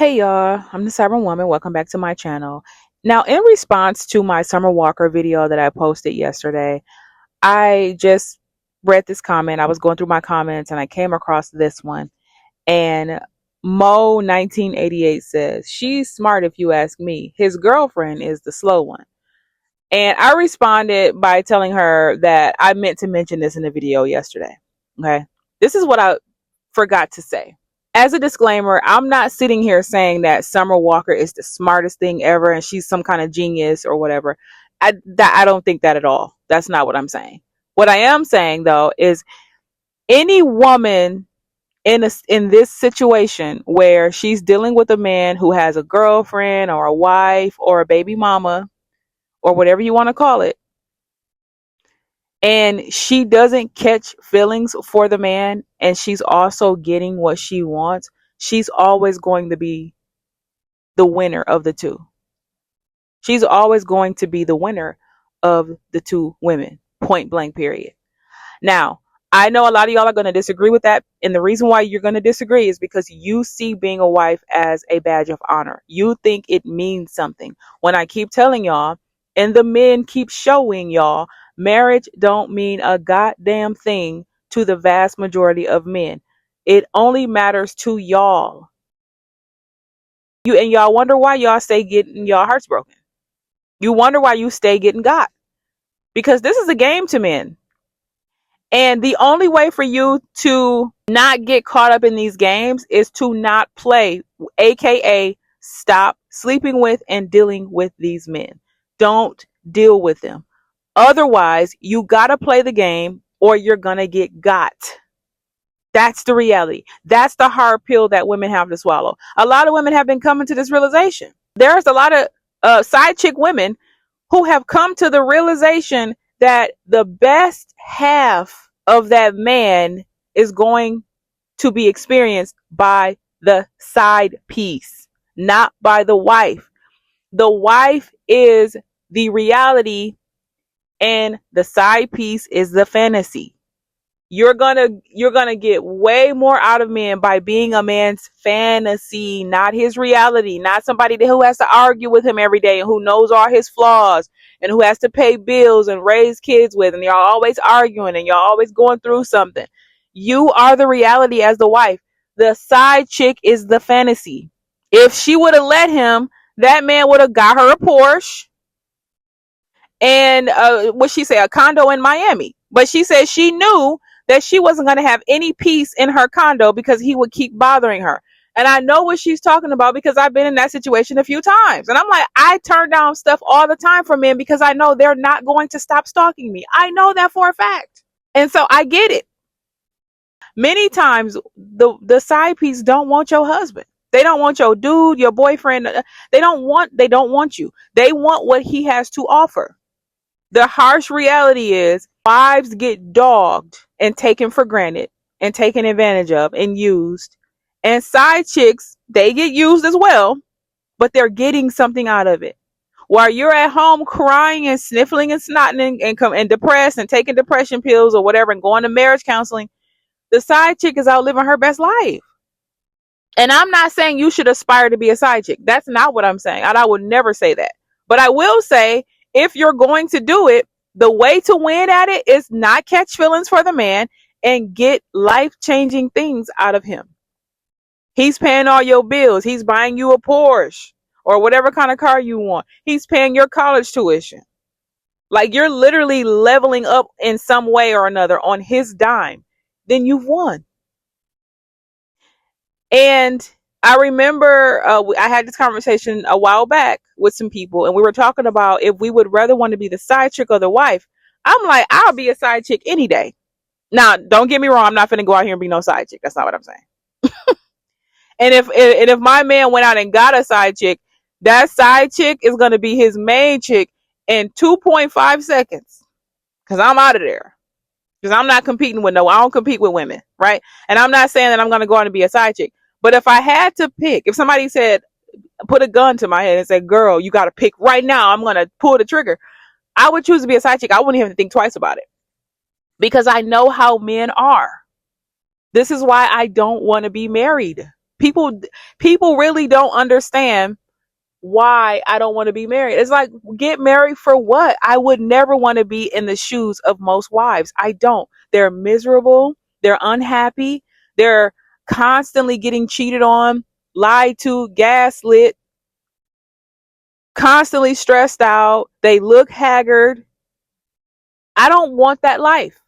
Hey y'all, I'm the Cyber Woman. Welcome back to my channel. Now, in response to my Summer Walker video that I posted yesterday, I just read this comment. I was going through my comments and I came across this one. And Mo 1988 says, "She's smart if you ask me. His girlfriend is the slow one." And I responded by telling her that I meant to mention this in the video yesterday. Okay. This is what I forgot to say. As a disclaimer, I'm not sitting here saying that Summer Walker is the smartest thing ever and she's some kind of genius or whatever. I don't think that at all. That's not what I'm saying. What I am saying though is any woman in this situation where she's dealing with a man who has a girlfriend or a wife or a baby mama or whatever you want to call it, and she doesn't catch feelings for the man and she's also getting what she wants, she's always going to be the winner of the two. She's always going to be the winner of the two women, point blank, period. Now, I know a lot of y'all are going to disagree with that. And the reason why you're going to disagree is because you see being a wife as a badge of honor. You think it means something. When I keep telling y'all, and the men keep showing y'all, marriage don't mean a goddamn thing to the vast majority of men. It only matters to y'all. Y'all wonder why y'all stay getting y'all hearts broken. You wonder why you stay getting got. Because this is a game to men. And the only way for you to not get caught up in these games is to not play, aka stop sleeping with and dealing with these men. Don't deal with them. Otherwise, you gotta play the game or you're gonna get got. That's the reality. That's the hard pill that women have to swallow. A lot of women have been coming to this realization. There's a lot of side chick women who have come to the realization that the best half of that man is going to be experienced by the side piece, not by the wife. The wife is the reality and the side piece is the fantasy. You're gonna get way more out of men by being a man's fantasy, not his reality, not somebody who has to argue with him every day and who knows all his flaws and who has to pay bills and raise kids with, and y'all always arguing and y'all always going through something. You are the reality as the wife. The side chick is the fantasy. If she would have let him, that man would have got her a Porsche and what she say, a condo in Miami. But she said she knew that she wasn't going to have any peace in her condo because he would keep bothering her. And I know what she's talking about because I've been in that situation a few times. And I'm like, I turn down stuff all the time from men because I know they're not going to stop stalking me. I know that for a fact. And so I get it. Many times the side piece don't want your husband. They don't want your dude, your boyfriend. They don't want you. They want what he has to offer. The harsh reality is wives get dogged and taken for granted and taken advantage of and used. And side chicks, they get used as well, but they're getting something out of it. While you're at home crying and sniffling and snotting and depressed and taking depression pills or whatever and going to marriage counseling, the side chick is out living her best life. And I'm not saying you should aspire to be a side chick. That's not what I'm saying. And I would never say that. But I will say, if you're going to do it, the way to win at it is not catch feelings for the man and get life-changing things out of him. He's paying all your bills. He's buying you a Porsche or whatever kind of car you want. He's paying your college tuition. Like, you're literally leveling up in some way or another on his dime. Then you've won. And I remember I had this conversation a while back with some people, and we were talking about if we would rather want to be the side chick or the wife. I'm like, I'll be a side chick any day. Now, don't get me wrong. I'm not finna go out here and be no side chick. That's not what I'm saying. And if my man went out and got a side chick, that side chick is gonna be his main chick in 2.5 seconds. Cause I'm out of there. Because I'm not competing with I don't compete with women, right? And I'm not saying that I'm gonna go out and be a side chick. But if I had to pick, if somebody said, put a gun to my head and said, girl, you got to pick right now, I'm going to pull the trigger, I would choose to be a side chick. I wouldn't even think twice about it because I know how men are. This is why I don't want to be married, People really don't understand why I don't want to be married. It's like, get married for what? I would never want to be in the shoes of most wives. I don't. They're miserable. They're unhappy. They're constantly getting cheated on, lied to, gaslit, constantly stressed out. They look haggard. I don't want that life.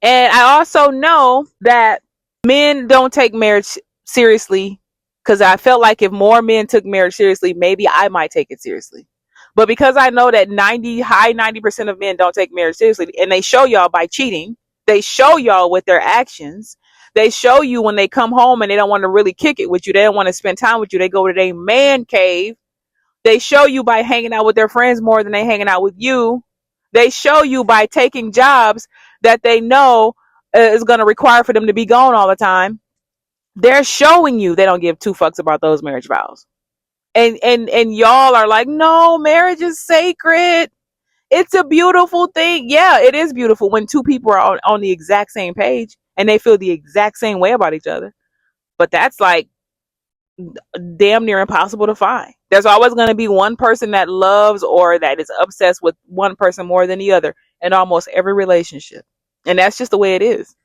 And I also know that men don't take marriage seriously, because I felt like if more men took marriage seriously, maybe I might take it seriously. But because I know that high 90% of men don't take marriage seriously, and they show y'all by cheating, they show y'all with their actions. They show you when they come home and they don't want to really kick it with you. They don't want to spend time with you. They go to their man cave. They show you by hanging out with their friends more than they hanging out with you. They show you by taking jobs that they know is going to require for them to be gone all the time. They're showing you they don't give two fucks about those marriage vows. And y'all are like, no, marriage is sacred. It's a beautiful thing. Yeah, it is beautiful when two people are on the exact same page and they feel the exact same way about each other. But that's like damn near impossible to find. There's always going to be one person that loves or that is obsessed with one person more than the other in almost every relationship. And that's just the way it is.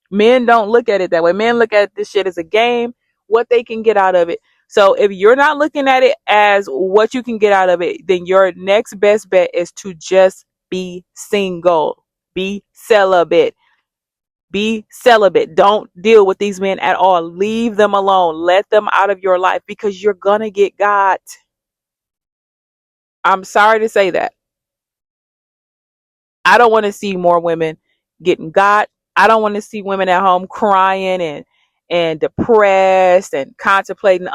Men don't look at it that way. Men look at this shit as a game, what they can get out of it. So if you're not looking at it as what you can get out of it, then your next best bet is to just be single. Be celibate. Be celibate. Don't deal with these men at all. Leave them alone. Let them out of your life, because you're gonna get got. I'm sorry to say that. I don't want to see more women getting got. I don't want to see women at home crying and depressed and contemplating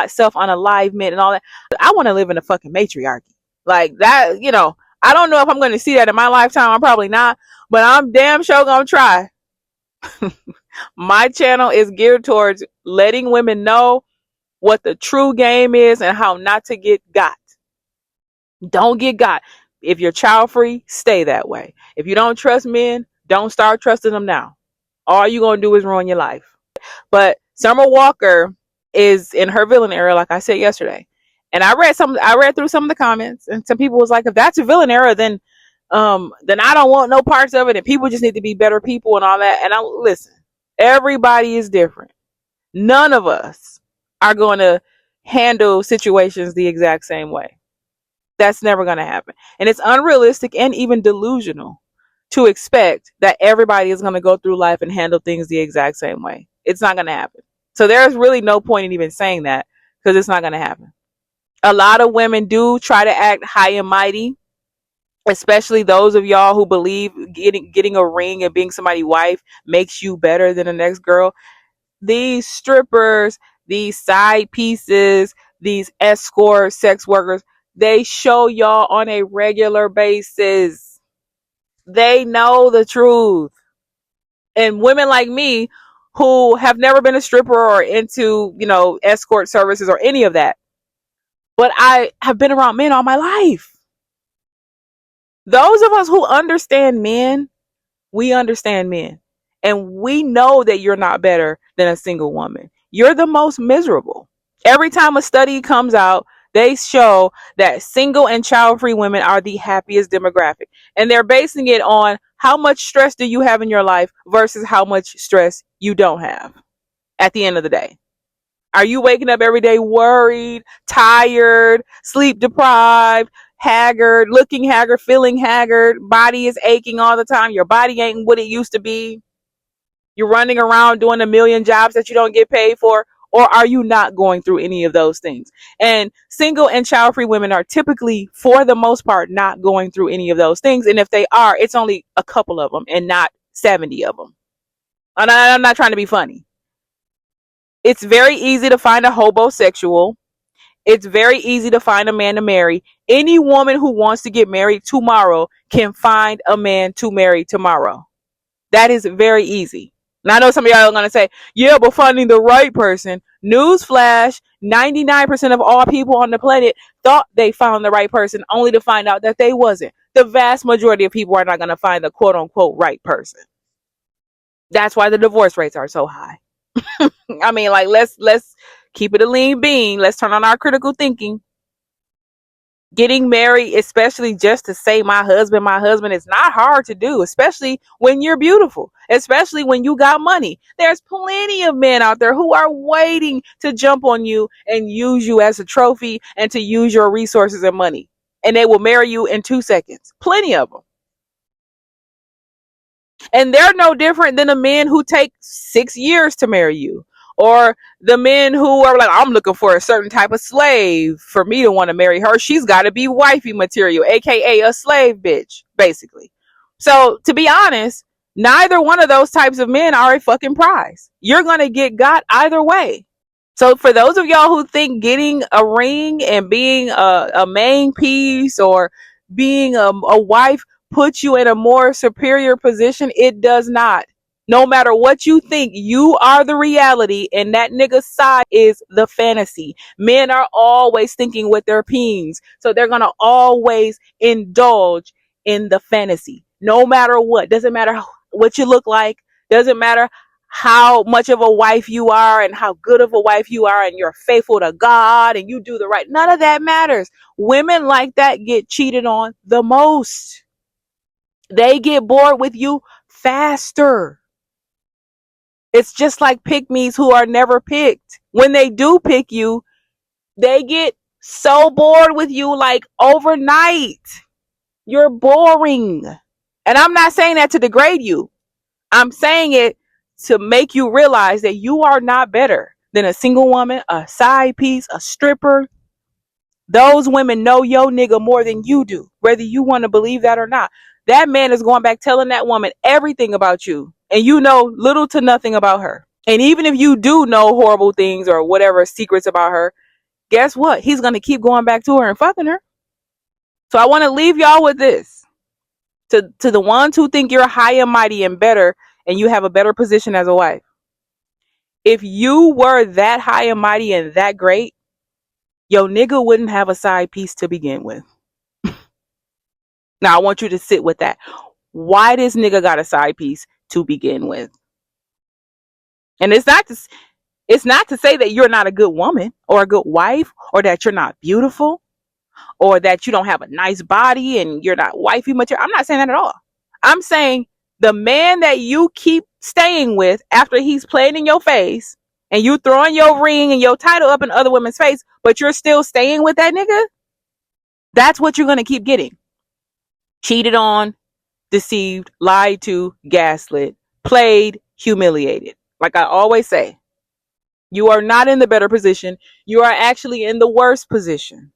self unalivement and all that. I want to live in a fucking matriarchy like that. I don't know if I'm going to see that in my lifetime. I'm probably not, but I'm damn sure gonna try. My channel is geared towards letting women know what the true game is and how not to get got. Don't get got. If you're child free, stay that way. If you don't trust men, don't start trusting them now. All you're going to do is ruin your life. But Summer Walker is in her villain era, like I said yesterday. And I read through some of the comments, and some people was like, if that's a villain era, then I don't want no parts of it, and people just need to be better people and all that. And listen, everybody is different. None of us are going to handle situations the exact same way. That's never going to happen. And it's unrealistic and even delusional to expect that everybody is going to go through life and handle things the exact same way. It's not going to happen. So there's really no point in even saying that, because it's not going to happen. A lot of women do try to act high and mighty, especially those of y'all who believe getting a ring and being somebody's wife makes you better than the next girl. These strippers, these side pieces, these escort sex workers, they show y'all on a regular basis. They know the truth. And women like me who have never been a stripper or into, escort services or any of that, but I have been around men all my life. Those of us who understand men, we understand men. And we know that you're not better than a single woman. You're the most miserable. Every time a study comes out, they show that single and child-free women are the happiest demographic. And they're basing it on how much stress do you have in your life versus how much stress you don't have at the end of the day. Are you waking up every day worried, tired, sleep deprived, haggard, looking haggard, feeling haggard, body is aching all the time, your body ain't what it used to be? You're running around doing a million jobs that you don't get paid for? Or are you not going through any of those things? And single and child-free women are typically, for the most part, not going through any of those things. And if they are, it's only a couple of them and not 70 of them. And I'm not trying to be funny. It's very easy to find a hobosexual. It's very easy to find a man to marry. Any woman who wants to get married tomorrow can find a man to marry tomorrow. That is very easy. And I know some of y'all are going to say, yeah, but finding the right person. Newsflash, 99% of all people on the planet thought they found the right person, only to find out that they wasn't. The vast majority of people are not going to find the quote unquote right person. That's why the divorce rates are so high. I mean, like, let's keep it a lean bean. Let's turn on our critical thinking. Getting married, especially just to say my husband, is not hard to do, especially when you're beautiful, especially when you got money. There's plenty of men out there who are waiting to jump on you and use you as a trophy and to use your resources and money. And they will marry you in 2 seconds. Plenty of them. And they're no different than the men who take 6 years to marry you, or the men who are like, I'm looking for a certain type of slave for me to want to marry her. She's got to be wifey material, aka a slave bitch, basically. So to be honest, neither one of those types of men are a fucking prize. You're going to get got either way. So for those of y'all who think getting a ring and being a main piece or being a wife puts you in a more superior position, it does not. No matter what you think, you are the reality, and that nigga's side is the fantasy. Men are always thinking with their peens, so they're gonna always indulge in the fantasy. No matter what, doesn't matter what you look like, doesn't matter how much of a wife you are and how good of a wife you are and you're faithful to God and you do the right. None of that matters. Women like that get cheated on the most. They get bored with you faster. It's just like pick me's who are never picked. When they do pick you, they get so bored with you like overnight. You're boring. And I'm not saying that to degrade you. I'm saying it to make you realize that you are not better than a single woman, a side piece, a stripper. Those women know yo nigga more than you do, whether you want to believe that or not. That man is going back telling that woman everything about you, and you know little to nothing about her. And even if you do know horrible things or whatever secrets about her, guess what? He's going to keep going back to her and fucking her. So I want to leave y'all with this. To the ones who think you're high and mighty and better and you have a better position as a wife. If you were that high and mighty and that great, yo nigga wouldn't have a side piece to begin with. Now I want you to sit with that. Why this nigga got a side piece to begin with? And it's not to say that you're not a good woman or a good wife or that you're not beautiful or that you don't have a nice body and you're not wifey material. I'm not saying that at all. I'm saying the man that you keep staying with after he's playing in your face and you throwing your ring and your title up in other women's face, but you're still staying with that nigga, that's what you're going to keep getting. Cheated on, deceived, lied to, gaslit, played, humiliated. Like I always say, you are not in the better position. You are actually in the worst position.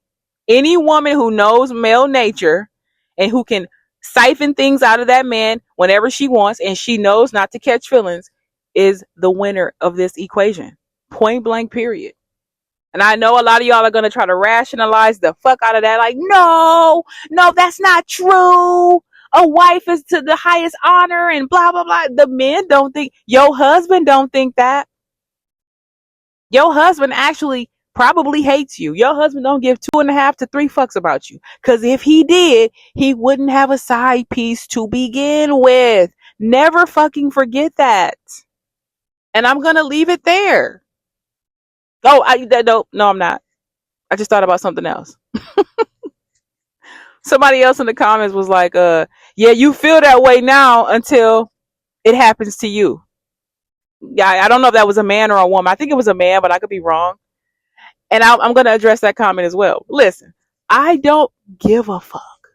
Any woman who knows male nature and who can siphon things out of that man whenever she wants and she knows not to catch feelings is the winner of this equation. Point blank, period. And I know a lot of y'all are going to try to rationalize the fuck out of that. Like, no, that's not true. A wife is to the highest honor and blah, blah, blah. The men don't think, your husband don't think that. Your husband actually probably hates you. Your husband don't give 2.5 to 3 fucks about you. Because if he did, he wouldn't have a side piece to begin with. Never fucking forget that. And I'm going to leave it there. No, I'm not. I just thought about something else. Somebody else in the comments was like, yeah, you feel that way now until it happens to you. Yeah, I don't know if that was a man or a woman. I think it was a man, but I could be wrong. And I'm going to address that comment as well. Listen, I don't give a fuck.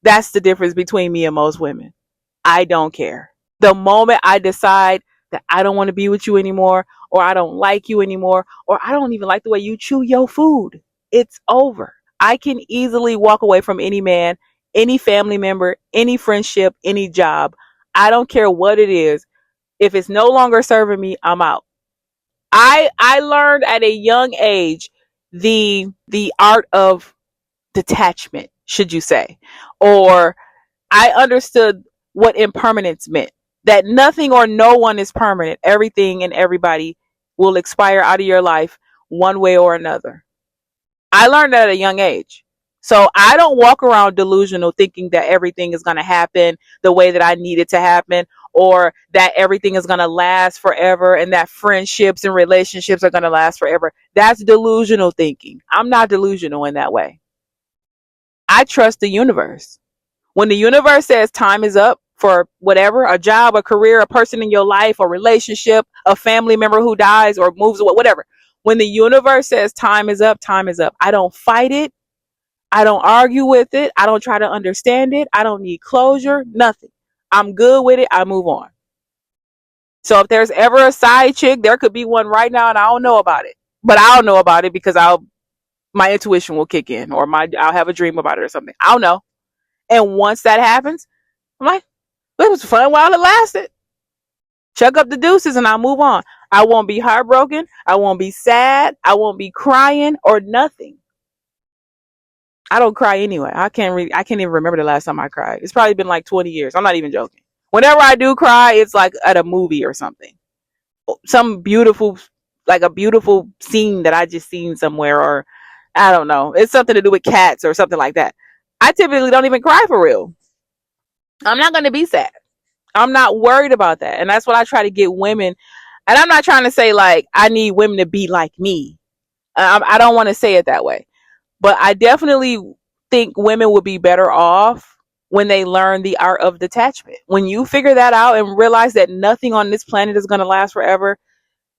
That's the difference between me and most women. I don't care. The moment I decide that I don't want to be with you anymore, or I don't like you anymore, or I don't even like the way you chew your food, it's over. I can easily walk away from any man, any family member, any friendship, any job. I don't care what it is. If it's no longer serving me, I'm out. I learned at a young age the art of detachment, should you say. Or I understood what impermanence meant. That nothing or no one is permanent. Everything and everybody will expire out of your life one way or another. I learned that at a young age. So I don't walk around delusional thinking that everything is going to happen the way that I need it to happen, or that everything is going to last forever and that friendships and relationships are going to last forever. That's delusional thinking. I'm not delusional in that way. I trust the universe. When the universe says time is up for whatever, a job, a career, a person in your life, a relationship, a family member who dies or moves away, whatever. When the universe says time is up, time is up. I don't fight it. I don't argue with it. I don't try to understand it. I don't need closure, nothing. I'm good with it. I move on. So if there's ever a side chick, there could be one right now and I don't know about it. But I'll know about it because my intuition will kick in, or I'll have a dream about it or something. I don't know. And once that happens, I'm like, it was fun while it lasted. Chuck up the deuces and I'll move on. I won't be heartbroken. I won't be sad. I won't be crying or nothing. I don't cry anyway. I can't even remember the last time I cried. It's probably been like 20 years. I'm not even joking. Whenever I do cry, it's like at a movie or something. Some beautiful, like a beautiful scene that I just seen somewhere, or I don't know. It's something to do with cats or something like that. I typically don't even cry for real. I'm not going to be sad. I'm not worried about that. And that's what I try to get women. And I'm not trying to say like I need women to be like me. I don't want to say it that way. But I definitely think women would be better off when they learn the art of detachment. When you figure that out and realize that nothing on this planet is going to last forever,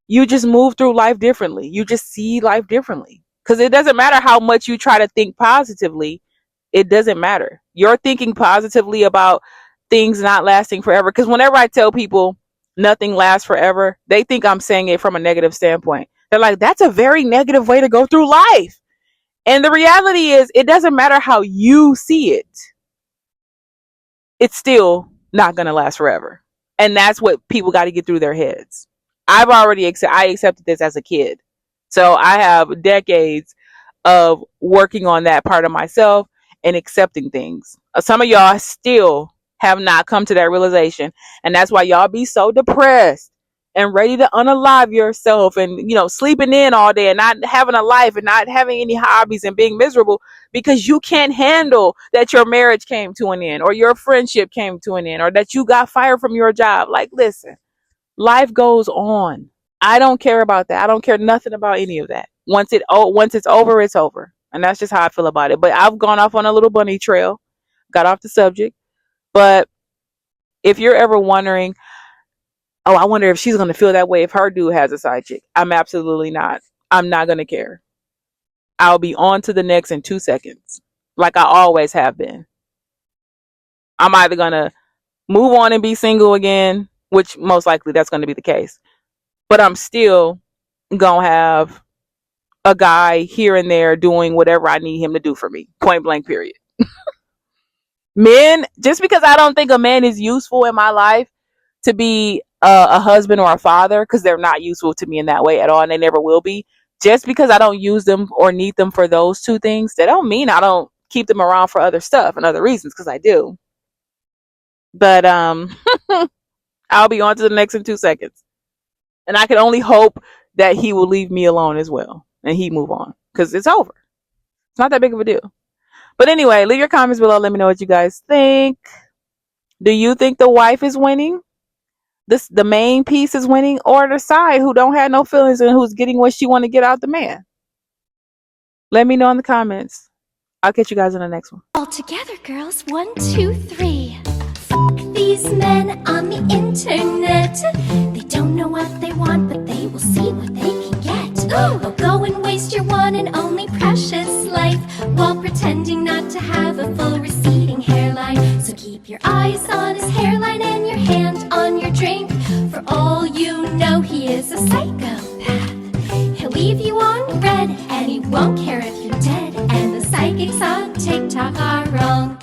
you just move through life differently. You just see life differently. Because it doesn't matter how much you try to think positively. It doesn't matter. You're thinking positively about things not lasting forever. Because whenever I tell people nothing lasts forever, they think I'm saying it from a negative standpoint. They're like, that's a very negative way to go through life. And the reality is, it doesn't matter how you see it. It's still not going to last forever. And that's what people got to get through their heads. I accepted this as a kid. So I have decades of working on that part of myself and accepting things. Some of y'all still have not come to that realization. And that's why y'all be so depressed and ready to unalive yourself and, sleeping in all day and not having a life and not having any hobbies and being miserable because you can't handle that your marriage came to an end or your friendship came to an end or that you got fired from your job. Like, listen, life goes on. I don't care about that. I don't care nothing about any of that. Once it's over, it's over. And that's just how I feel about it. But I've gone off on a little bunny trail, got off the subject. But if you're ever wondering, oh, I wonder if she's going to feel that way if her dude has a side chick. I'm absolutely not. I'm not going to care. I'll be on to the next in 2 seconds, like I always have been. I'm either going to move on and be single again, which most likely that's going to be the case. But I'm still going to have a guy here and there doing whatever I need him to do for me. Point blank, period. Men, just because I don't think a man is useful in my life to be a husband or a father, because they're not useful to me in that way at all, and they never will be. Just because I don't use them or need them for those two things, that don't mean I don't keep them around for other stuff and other reasons, because I do. But I'll be on to the next in 2 seconds. And I can only hope that he will leave me alone as well and he move on, because it's over. It's not that big of a deal. But anyway, leave your comments below. Let me know what you guys think. Do you think the wife is winning? The main piece is winning, or the side who don't have no feelings and who's getting what she want to get out the man? Let me know in the comments. I'll catch you guys in the next one. All together, girls. 1, 2, 3. Fuck these men on the internet. They don't know what they want, but they will see what they can get. Oh, go and waste your one and only precious life while pretending not to have a full receding hairline. So keep your eyes on his hairline and your hand on your drink. For all you know, he is a psychopath. He'll leave you on red and he won't care if you're dead. And the psychics on TikTok are wrong.